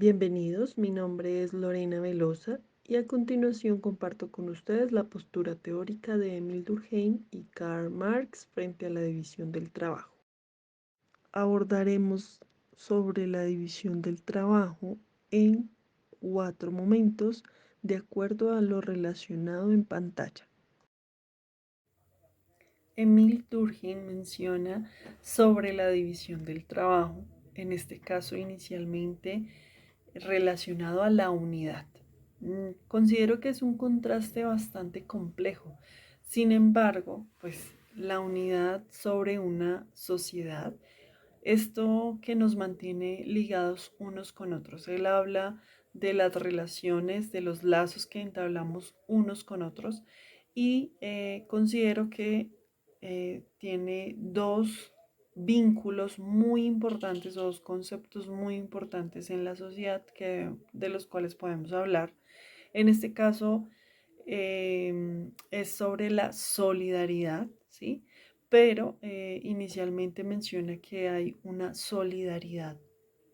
Bienvenidos, mi nombre es Lorena Velosa y a continuación comparto con ustedes la postura teórica de Emil Durkheim y Karl Marx frente a la división del trabajo. Abordaremos sobre la división del trabajo en 4 momentos de acuerdo a lo relacionado en pantalla. Emil Durkheim menciona sobre la división del trabajo, en este caso inicialmente relacionado a la unidad. Considero que es un contraste bastante complejo. Sin embargo, pues la unidad sobre una sociedad, esto que nos mantiene ligados unos con otros. Él habla de las relaciones, de los lazos que entablamos unos con otros y considero que tiene dos vínculos muy importantes, dos conceptos muy importantes en la sociedad de los cuales podemos hablar. En este caso es sobre la solidaridad, ¿sí? Pero inicialmente menciona que hay una solidaridad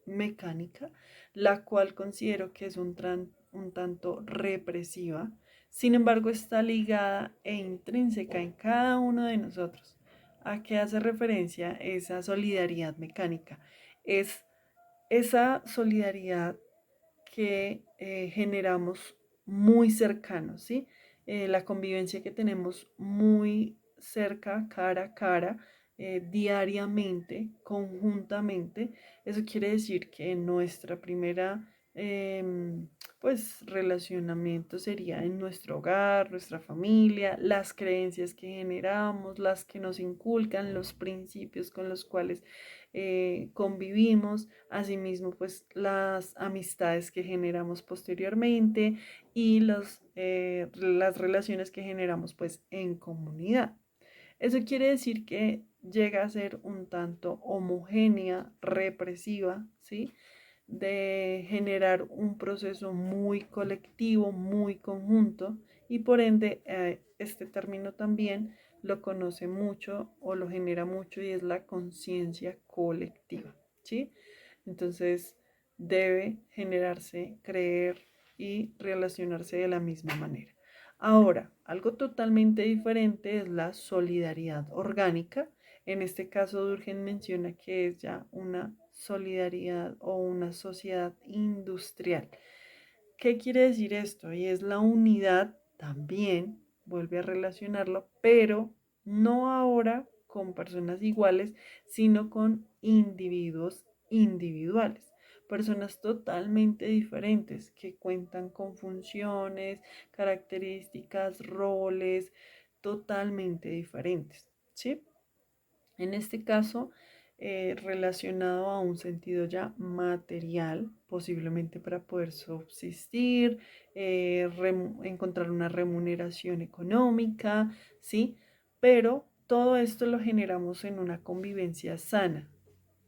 mecánica, la cual considero que es un tanto represiva, sin embargo está ligada e intrínseca en cada uno de nosotros. ¿A qué hace referencia esa solidaridad mecánica? Es esa solidaridad que generamos muy cercanos, ¿sí? La convivencia que tenemos muy cerca, cara a cara, diariamente, conjuntamente. Eso quiere decir que nuestra primera pues relacionamiento sería en nuestro hogar, nuestra familia, las creencias que generamos, las que nos inculcan, los principios con los cuales convivimos, asimismo pues las amistades que generamos posteriormente y las relaciones que generamos pues en comunidad. Eso quiere decir que llega a ser un tanto homogénea, represiva, ¿sí? De generar un proceso muy colectivo, muy conjunto y por ende este término también lo conoce mucho o lo genera mucho y es la conciencia colectiva, ¿sí? Entonces debe generarse, creer y relacionarse de la misma manera. Ahora, algo totalmente diferente es la solidaridad orgánica. En este caso, Durkheim menciona que es ya una solidaridad o una sociedad industrial. ¿Qué quiere decir esto? Y es la unidad también, vuelve a relacionarlo, pero no ahora con personas iguales, sino con individuos individuales, personas totalmente diferentes que cuentan con funciones, características, roles totalmente diferentes, ¿sí? En este caso, relacionado a un sentido ya material, posiblemente para poder subsistir, encontrar una remuneración económica, ¿sí? Pero todo esto lo generamos en una convivencia sana.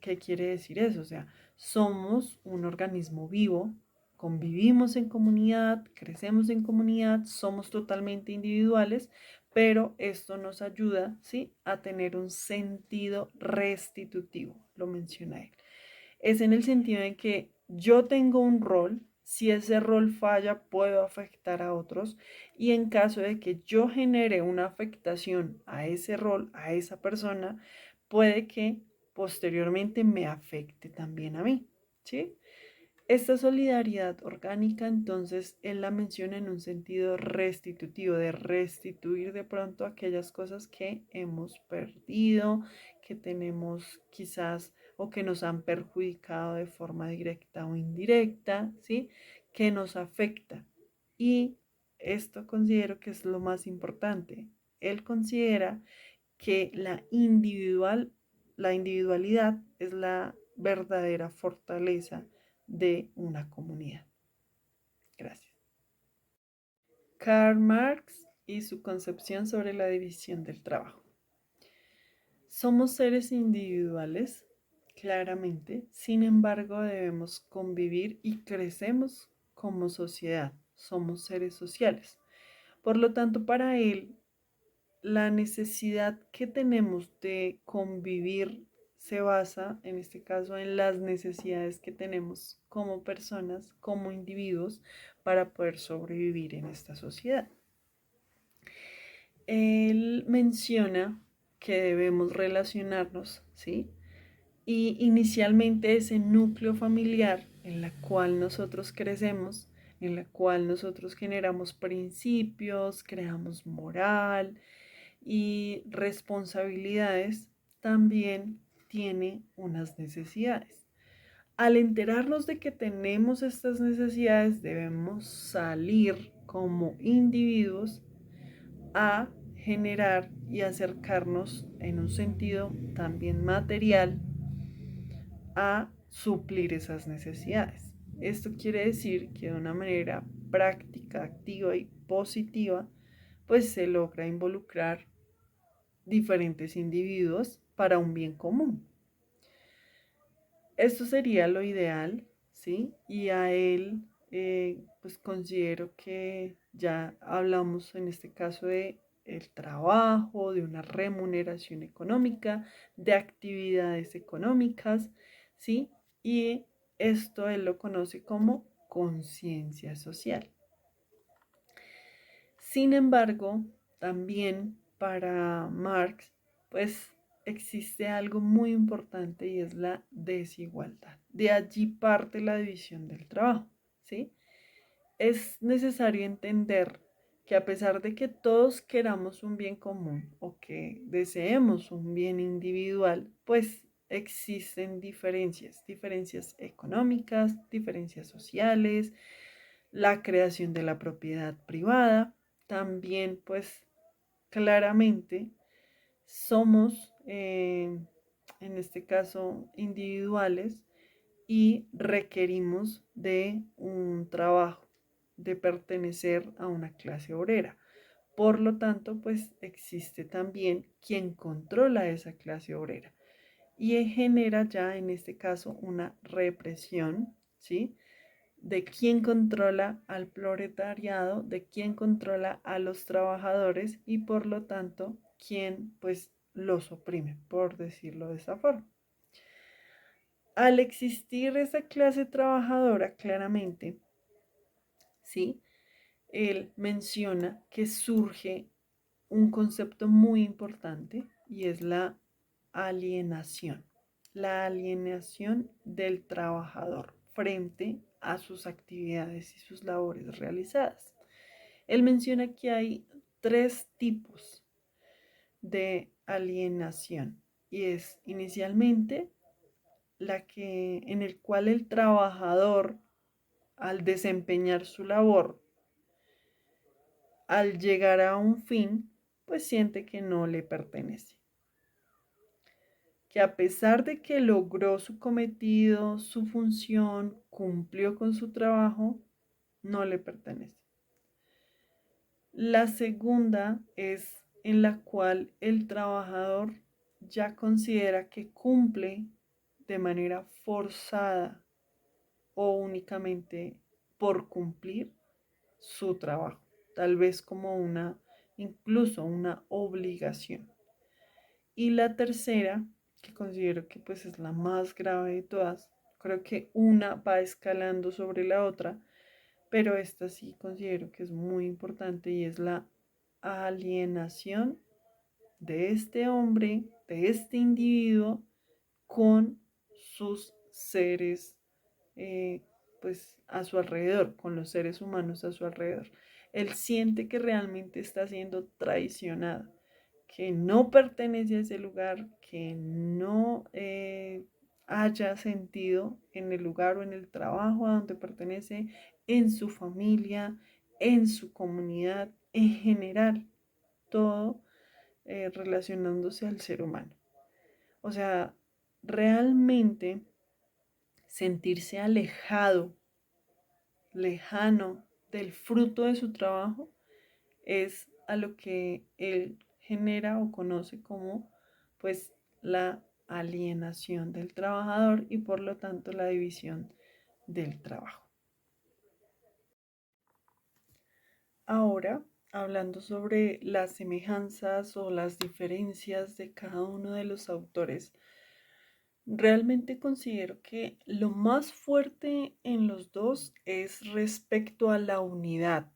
¿Qué quiere decir eso? O sea, somos un organismo vivo, convivimos en comunidad, crecemos en comunidad, somos totalmente individuales, pero esto nos ayuda, ¿sí? A tener un sentido restitutivo, lo menciona él. Es en el sentido en que yo tengo un rol, si ese rol falla, puedo afectar a otros y en caso de que yo genere una afectación a ese rol, a esa persona, puede que posteriormente me afecte también a mí, ¿sí? Esta solidaridad orgánica, entonces, él la menciona en un sentido restitutivo, de restituir de pronto aquellas cosas que hemos perdido, que tenemos quizás o que nos han perjudicado de forma directa o indirecta, ¿sí? Que nos afecta. Y esto considero que es lo más importante. Él considera que la individualidad es la verdadera fortaleza de una comunidad. Gracias. Karl Marx y su concepción sobre la división del trabajo. Somos seres individuales, claramente, sin embargo debemos convivir y crecemos como sociedad. Somos seres sociales. Por lo tanto, para él, la necesidad que tenemos de convivir se basa en este caso en las necesidades que tenemos como personas, como individuos, para poder sobrevivir en esta sociedad. Él menciona que debemos relacionarnos, ¿sí? Y inicialmente ese núcleo familiar en la cual nosotros crecemos, en la cual nosotros generamos principios, creamos moral y responsabilidades, también tiene unas necesidades. Al enterarnos de que tenemos estas necesidades, debemos salir como individuos a generar y acercarnos en un sentido también material a suplir esas necesidades. Esto quiere decir que de una manera práctica, activa y positiva, pues se logra involucrar diferentes individuos para un bien común. Esto sería lo ideal, ¿sí? Y a él, pues considero que ya hablamos en este caso de el trabajo, de una remuneración económica, de actividades económicas, ¿sí? Y esto él lo conoce como conciencia social. Sin embargo, también para Marx, pues existe algo muy importante y es la desigualdad. De allí parte la división del trabajo, ¿sí? Es necesario entender que a pesar de que todos queramos un bien común o que deseemos un bien individual, pues existen diferencias, diferencias económicas, diferencias sociales, la creación de la propiedad privada, también pues claramente somos en este caso individuales y requerimos de un trabajo, de pertenecer a una clase obrera. Por lo tanto, pues existe también quien controla esa clase obrera y genera ya en este caso una represión, ¿sí? De quién controla al proletariado, de quién controla a los trabajadores y por lo tanto quién pues los oprime, por decirlo de esa forma. Al existir esa clase trabajadora claramente, ¿sí? Él menciona que surge un concepto muy importante y es la alienación del trabajador frente a sus actividades y sus labores realizadas. Él menciona que hay tres tipos de alienación y es inicialmente la que en el cual el trabajador al desempeñar su labor, al llegar a un fin, pues siente que no le pertenece. Que a pesar de que logró su cometido, su función, cumplió con su trabajo, no le pertenece. La segunda es en la cual el trabajador ya considera que cumple de manera forzada o únicamente por cumplir su trabajo, tal vez como incluso una obligación. Y la tercera, que considero que pues es la más grave de todas, creo que una va escalando sobre la otra, pero esta sí considero que es muy importante y es la alienación de este hombre, de este individuo con sus seres eh, pues a su alrededor, con los seres humanos a su alrededor. Él siente que realmente está siendo traicionado, que no pertenece a ese lugar, que no haya sentido en el lugar o en el trabajo a donde pertenece, en su familia, en su comunidad, en general, todo relacionándose al ser humano. O sea, realmente sentirse alejado, lejano del fruto de su trabajo es a lo que él genera o conoce como pues la alienación del trabajador y por lo tanto la división del trabajo. Ahora, hablando sobre las semejanzas o las diferencias de cada uno de los autores, Realmente considero que lo más fuerte en los dos es respecto a la unidad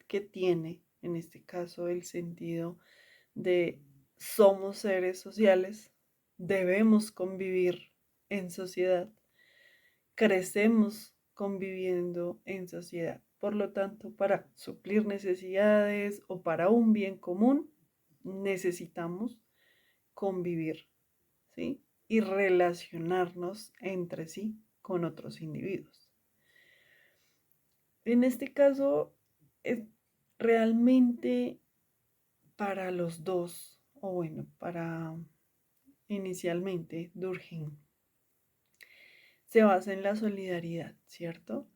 que tiene, en este caso, el sentido de somos seres sociales, debemos convivir en sociedad, crecemos conviviendo en sociedad. Por lo tanto, para suplir necesidades o para un bien común, necesitamos convivir, ¿sí? Y relacionarnos entre sí con otros individuos. En este caso, es realmente para los dos, o bueno, para inicialmente Durkheim, se basa en la solidaridad, ¿cierto?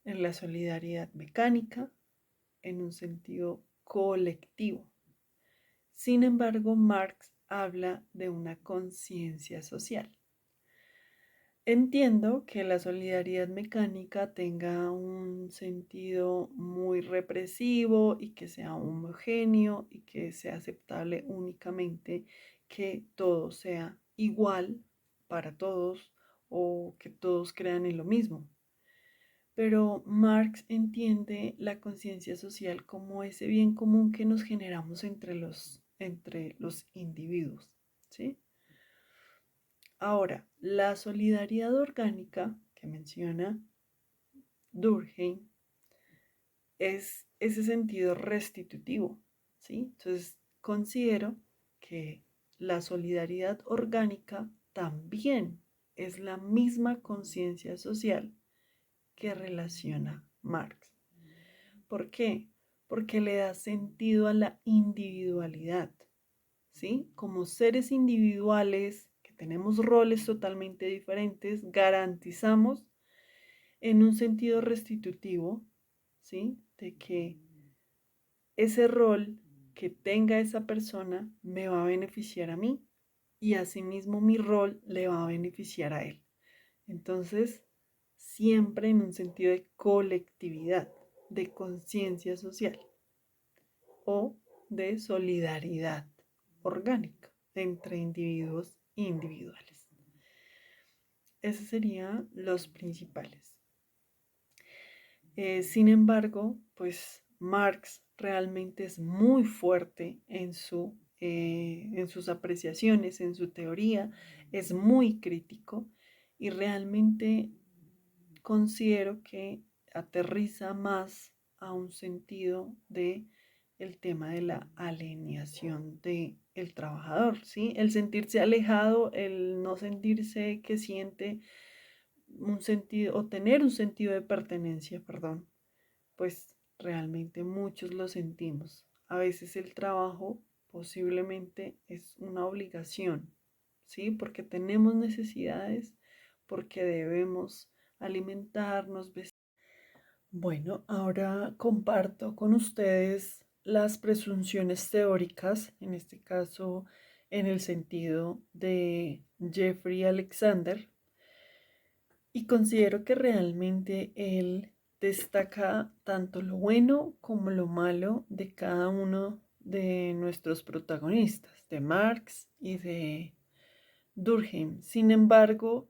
En la solidaridad mecánica, en un sentido colectivo. Sin embargo, Marx habla de una conciencia social. Entiendo que la solidaridad mecánica tenga un sentido muy represivo y que sea homogéneo y que sea aceptable únicamente que todo sea igual para todos o que todos crean en lo mismo. Pero Marx entiende la conciencia social como ese bien común que nos generamos entre los individuos, ¿sí? Ahora, la solidaridad orgánica que menciona Durkheim es ese sentido restitutivo, ¿sí? Entonces, considero que la solidaridad orgánica también es la misma conciencia social que relaciona Marx. ¿Por qué? Porque le da sentido a la individualidad, ¿sí? Como seres individuales que tenemos roles totalmente diferentes, garantizamos en un sentido restitutivo, ¿sí? De que ese rol que tenga esa persona me va a beneficiar a mí y asimismo mi rol le va a beneficiar a él. Entonces, siempre en un sentido de colectividad, de conciencia social o de solidaridad orgánica entre individuos individuales. Esos serían los principales. Sin embargo, pues Marx realmente es muy fuerte en sus apreciaciones, en su teoría, es muy crítico y realmente considero que aterriza más a un sentido de el tema de la alienación del trabajador, ¿sí? El sentirse alejado, el no sentirse que siente un sentido o tener un sentido de pertenencia, perdón, pues realmente muchos lo sentimos. A veces el trabajo posiblemente es una obligación, ¿sí? Porque tenemos necesidades, porque debemos alimentarnos, vestir. Bueno, ahora comparto con ustedes las presunciones teóricas, en este caso en el sentido de Jeffrey Alexander, y considero que realmente él destaca tanto lo bueno como lo malo de cada uno de nuestros protagonistas, de Marx y de Durkheim. Sin embargo,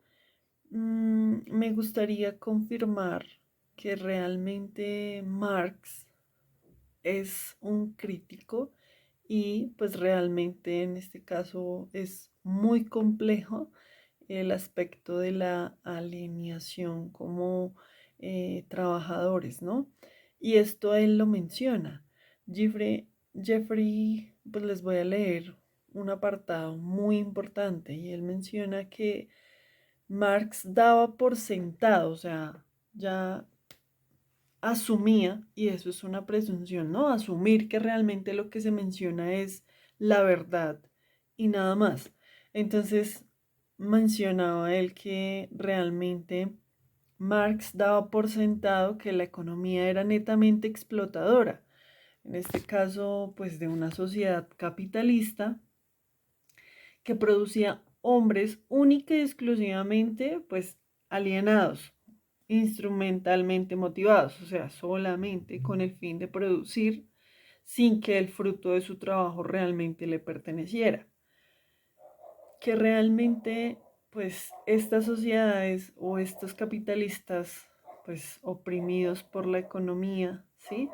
me gustaría confirmar que realmente Marx es un crítico y pues realmente en este caso es muy complejo el aspecto de la alienación como trabajadores, ¿no? Y esto él lo menciona. Jeffrey, pues les voy a leer un apartado muy importante y él menciona que Marx daba por sentado, o sea, ya asumía, y eso es una presunción, ¿no? Asumir que realmente lo que se menciona es la verdad y nada más. Entonces, mencionaba él que realmente Marx daba por sentado que la economía era netamente explotadora, en este caso, pues de una sociedad capitalista que producía hombres única y exclusivamente, pues alienados, instrumentalmente motivados, o sea, solamente con el fin de producir sin que el fruto de su trabajo realmente le perteneciera. que realmente pues estas sociedades o estos capitalistas pues oprimidos por la economía, ¿sí?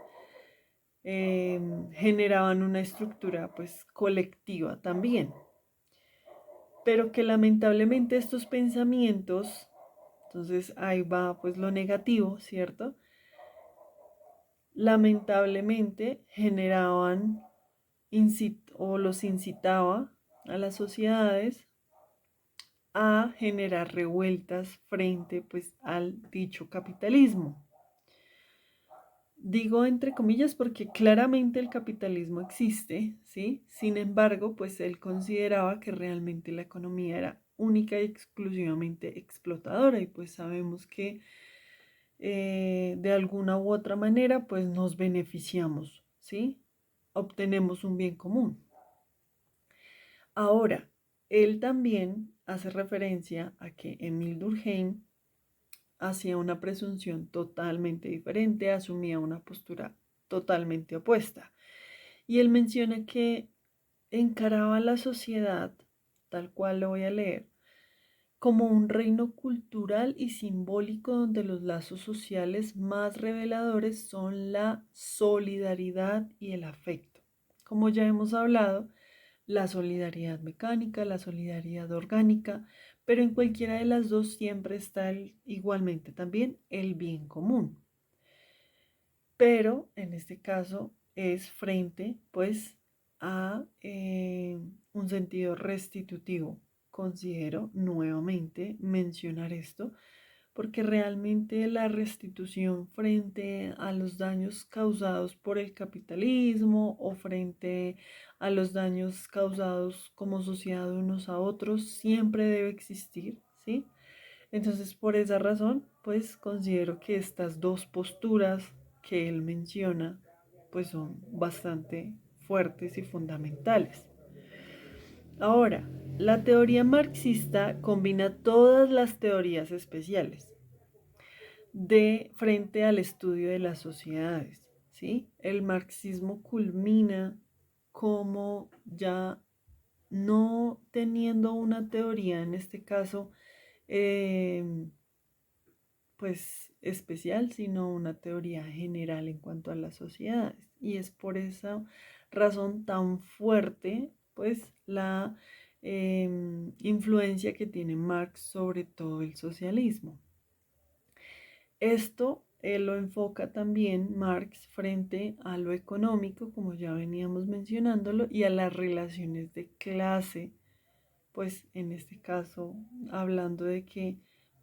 Generaban una estructura pues colectiva también, pero que lamentablemente estos pensamientos, entonces ahí va pues lo negativo, ¿cierto? Lamentablemente generaban o los incitaba a las sociedades a generar revueltas frente pues al dicho capitalismo. Digo entre comillas porque claramente el capitalismo existe, ¿sí? Sin embargo, pues él consideraba que realmente la economía era única y exclusivamente explotadora y pues sabemos que de alguna u otra manera pues nos beneficiamos, ¿sí? Obtenemos un bien común. Ahora, él también hace referencia a que Emile Durkheim hacía una presunción totalmente diferente, asumía una postura totalmente opuesta. Y él menciona que encaraba la sociedad, tal cual lo voy a leer, como un reino cultural y simbólico donde los lazos sociales más reveladores son la solidaridad y el afecto. Como ya hemos hablado, la solidaridad mecánica, la solidaridad orgánica, pero en cualquiera de las dos siempre está igualmente también el bien común. Pero en este caso es frente pues a un sentido restitutivo. Considero nuevamente mencionar esto porque realmente la restitución frente a los daños causados por el capitalismo o frente a los daños causados como sociedad unos a otros siempre debe existir, ¿sí? Entonces, por esa razón, pues considero que estas dos posturas que él menciona, pues son bastante fuertes y fundamentales. Ahora, la teoría marxista combina todas las teorías especiales de frente al estudio de las sociedades, ¿sí? El marxismo culmina como ya no teniendo una teoría, en este caso, eh, pues especial, sino una teoría general en cuanto a las sociedades. Y es por esa razón tan fuerte, pues, la influencia que tiene Marx sobre todo el socialismo. Esto lo enfoca también Marx frente a lo económico, como ya veníamos mencionándolo, y a las relaciones de clase, pues en este caso hablando de que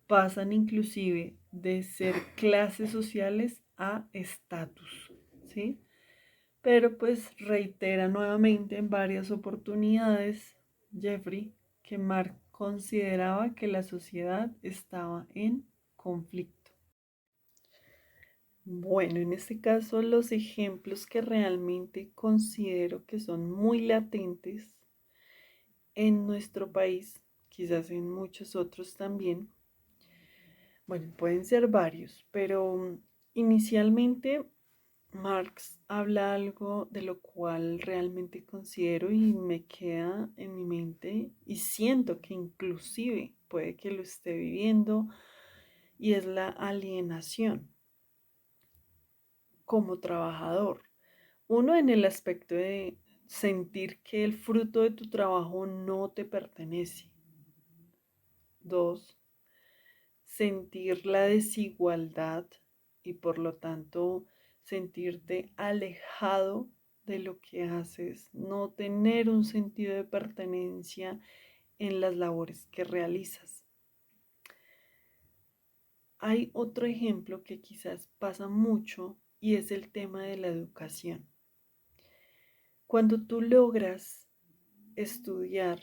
pasan inclusive de ser clases sociales a estatus, ¿sí? Pero pues reitera nuevamente en varias oportunidades, Jeffrey, que Marx consideraba que la sociedad estaba en conflicto. Bueno, en este caso los ejemplos que realmente considero que son muy latentes en nuestro país, quizás en muchos otros también, bueno, pueden ser varios, pero inicialmente Marx habla algo de lo cual realmente considero y me queda en mi mente y siento que inclusive puede que lo esté viviendo y es la alienación como trabajador. Uno en el aspecto de sentir que el fruto de tu trabajo no te pertenece. Dos, sentir la desigualdad y por lo tanto sentirte alejado de lo que haces, no tener un sentido de pertenencia en las labores que realizas. Hay otro ejemplo que quizás pasa mucho y es el tema de la educación. Cuando tú logras estudiar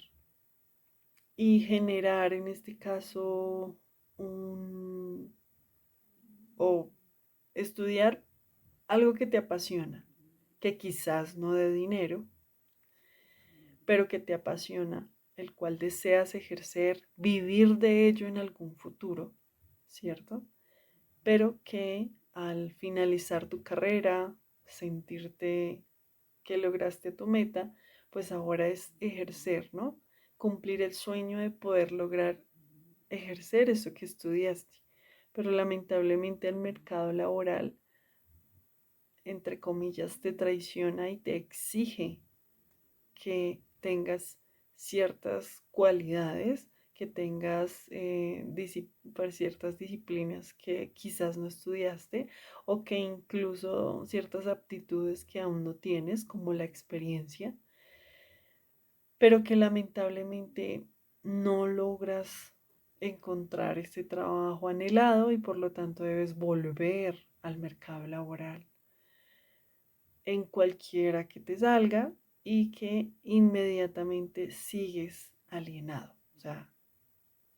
y generar en este caso un o estudiar algo que te apasiona, que quizás no de dinero, pero que te apasiona, el cual deseas ejercer, vivir de ello en algún futuro, ¿cierto? Pero que al finalizar tu carrera, sentirte que lograste tu meta, pues ahora es ejercer, ¿no? cumplir el sueño de poder lograr ejercer eso que estudiaste. Pero lamentablemente el mercado laboral, entre comillas, te traiciona y te exige que tengas ciertas cualidades, que tengas ciertas disciplinas que quizás no estudiaste o que incluso ciertas aptitudes que aún no tienes, como la experiencia, pero que lamentablemente no logras encontrar ese trabajo anhelado y por lo tanto debes volver al mercado laboral en cualquiera que te salga y que inmediatamente sigues alienado. O sea,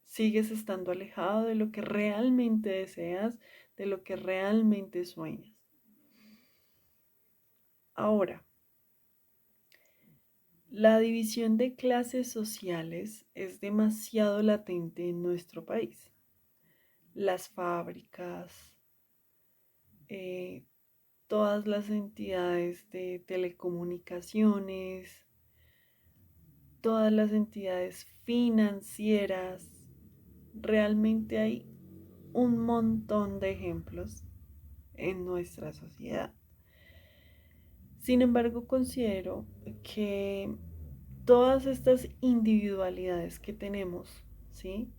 sigues estando alejado de lo que realmente deseas, de lo que realmente sueñas. Ahora, la división de clases sociales es demasiado latente en nuestro país. Las fábricas, eh, todas las entidades de telecomunicaciones, todas las entidades financieras. Realmente hay un montón de ejemplos en nuestra sociedad. Sin embargo, considero que todas estas individualidades que tenemos, ¿sí?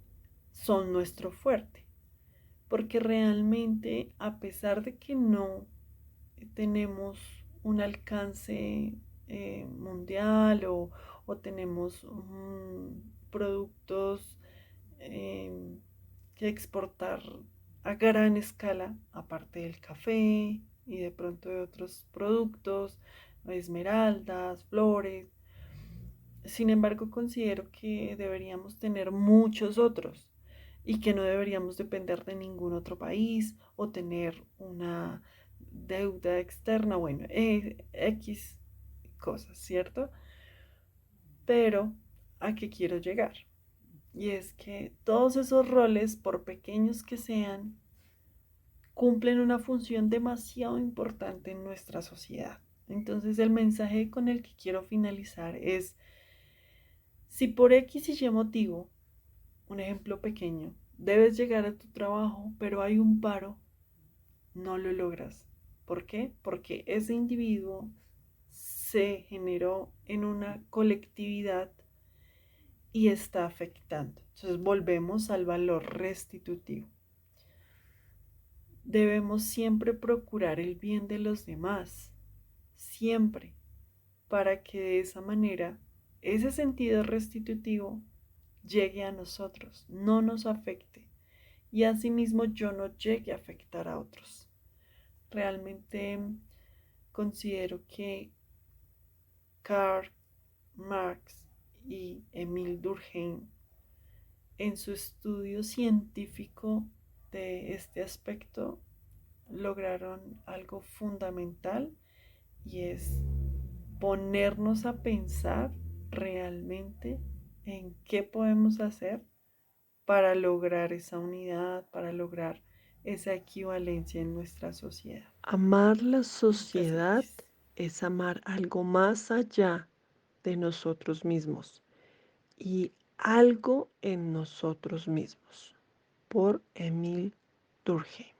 Son nuestro fuerte, porque realmente a pesar de que no tenemos un alcance mundial o tenemos productos eh, que exportar a gran escala, aparte del café y de pronto de otros productos, esmeraldas, flores. Sin embargo, considero que deberíamos tener muchos otros y que no deberíamos depender de ningún otro país o tener una deuda externa, bueno, X cosas, ¿cierto? Pero, ¿a qué quiero llegar? Y es que todos esos roles, por pequeños que sean, cumplen una función demasiado importante en nuestra sociedad. Entonces el mensaje con el que quiero finalizar es, si por X y Y motivo, un ejemplo pequeño, debes llegar a tu trabajo, pero hay un paro, no lo logras. ¿Por qué? Porque ese individuo se generó en una colectividad y está afectando. Entonces volvemos al valor restitutivo. Debemos siempre procurar el bien de los demás, siempre, para que de esa manera ese sentido restitutivo llegue a nosotros, no nos afecte y asimismo yo no llegue a afectar a otros. Realmente considero que Karl Marx y Emile Durkheim en su estudio científico de este aspecto lograron algo fundamental y es ponernos a pensar realmente en qué podemos hacer para lograr esa unidad, para lograr esa equivalencia en nuestra sociedad. Amar la Muchas sociedad gracias. es amar algo más allá de nosotros mismos y algo en nosotros mismos. Por Emile Durkheim.